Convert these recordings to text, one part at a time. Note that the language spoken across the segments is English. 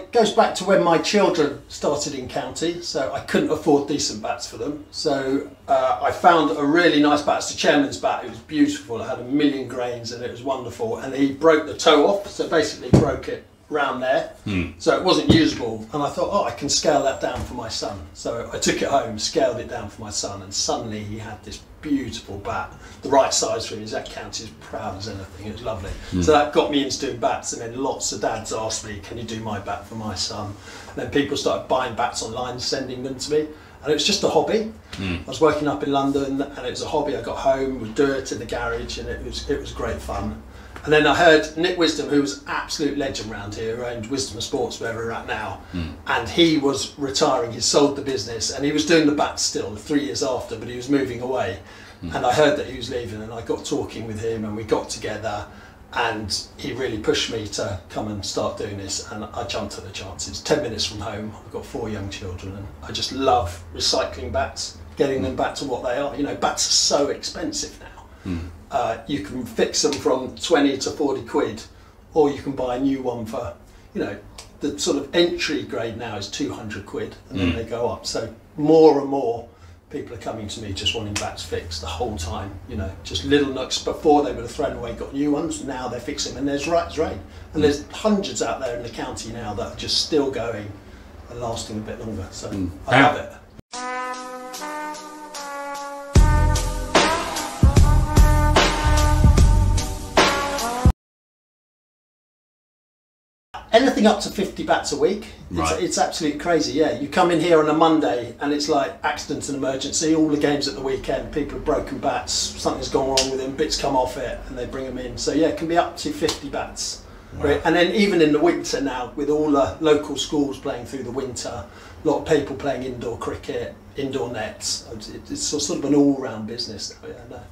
it goes back to when my children started in county, so I couldn't afford decent bats for them. So I found a really nice bat. It's the chairman's bat. It was beautiful. It had 1,000,000 grains and it was wonderful. And he broke the toe off, so basically broke it round there. So it wasn't usable. And I thought, oh, I can scale that down for my son. So I took it home, scaled it down for my son, and suddenly he had this beautiful bat, the right size for him. He's at county, as proud as anything. It was lovely. So that got me into doing bats, and then lots of dads asked me, can you do my bat for my son? And then people started buying bats online, sending them to me, and it was just a hobby. I was working up in London, and it was a hobby. I got home, would do it in the garage, and it was great fun. And then I heard Nick Wisdom, who was an absolute legend around here, who owned Wisdom Sports, where we're at now, and he was retiring. He sold the business, and he was doing the bats still 3 years after, but he was moving away. And I heard that he was leaving, and I got talking with him, and we got together, and he really pushed me to come and start doing this, and I jumped at the chance. It's 10 minutes from home. I've got 4 young children, and I just love recycling bats, getting them back to what they are. You know, bats are so expensive now. You can fix them from 20 to 40 quid, or you can buy a new one for, you know, the sort of entry grade now is 200 quid, and then they go up. So more and more people are coming to me just wanting bats fixed the whole time. You know, just little nooks. Before they would have thrown away, got new ones. Now they're fixing them, and there's right as rain. And there's hundreds out there in the county now that are just still going and lasting a bit longer. So I love it. Anything up to 50 bats a week. It's absolutely crazy. Yeah, you come in here on a Monday and it's like accident and emergency. All the games at the weekend, people have broken bats, something's gone wrong with them, bits come off it, and they bring them in. So yeah, it can be up to 50 bats. Right. And then even in the winter now, with all the local schools playing through the winter, a lot of people playing indoor cricket, indoor nets. It's sort of an all-round business now. Yeah, no.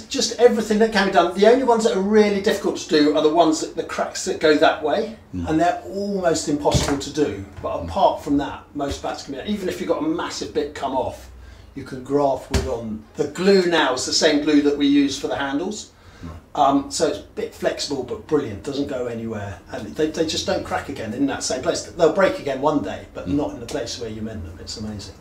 Just everything that can be done. The only ones that are really difficult to do are the ones that the cracks that go that way, and they're almost impossible to do. But apart from that, most bats can be done. Even if you've got a massive bit come off, you can graft wood on. The glue now is the same glue that we use for the handles, so it's a bit flexible but brilliant. Doesn't go anywhere, and they just don't crack again in that same place. They'll break again one day, but not in the place where you mend them. It's amazing.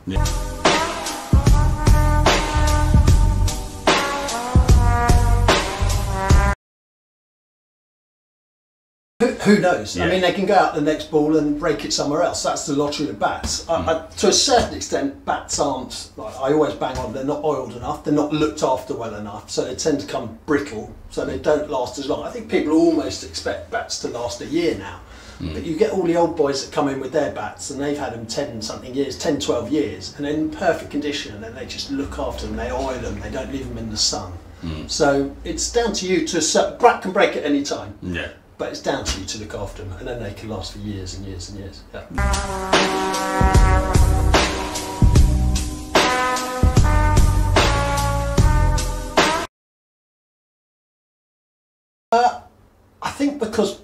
Who knows? I mean, they can go out the next ball and break it somewhere else. That's the lottery of bats. To a certain extent, bats aren't, like, I always bang on, they're not oiled enough, they're not looked after well enough, so they tend to come brittle, so they don't last as long. I think people almost expect bats to last a year now. But you get all the old boys that come in with their bats, and they've had them 10-something years, 10, 12 years, and they're in perfect condition, and then they just look after them, they oil them, they don't leave them in the sun. So it's down to you to, bat can break at any time. But it's down to you to look after them, and then they can last for years and years and years. Yeah. I think because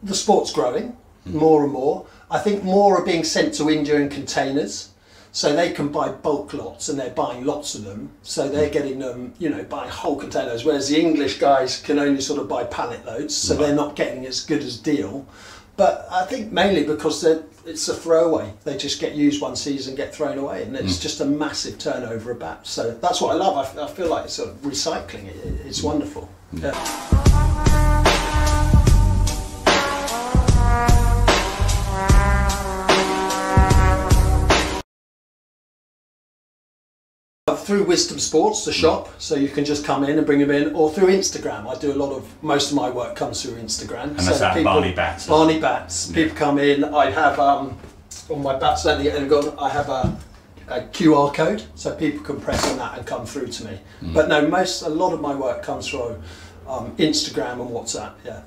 the sport's growing more and more, I think more are being sent to India in containers. So they can buy bulk lots, and they're buying lots of them. So they're getting them, you know, buying whole containers, whereas the English guys can only sort of buy pallet loads, so they're not getting as good as deal. But I think mainly because it's a throwaway. They just get used one season, get thrown away, and it's just a massive turnover of bats. So that's what I love. I feel like it's sort of recycling. It's wonderful. Yeah. Through Wisdom Sports, the shop, so you can just come in and bring them in, or through Instagram. I do most of my work comes through Instagram. And that's that Barney Bats. Barney Bats. People come in. I have on my bats that I have a QR code, so people can press on that and come through to me. But no, a lot of my work comes through Instagram and WhatsApp. Yeah.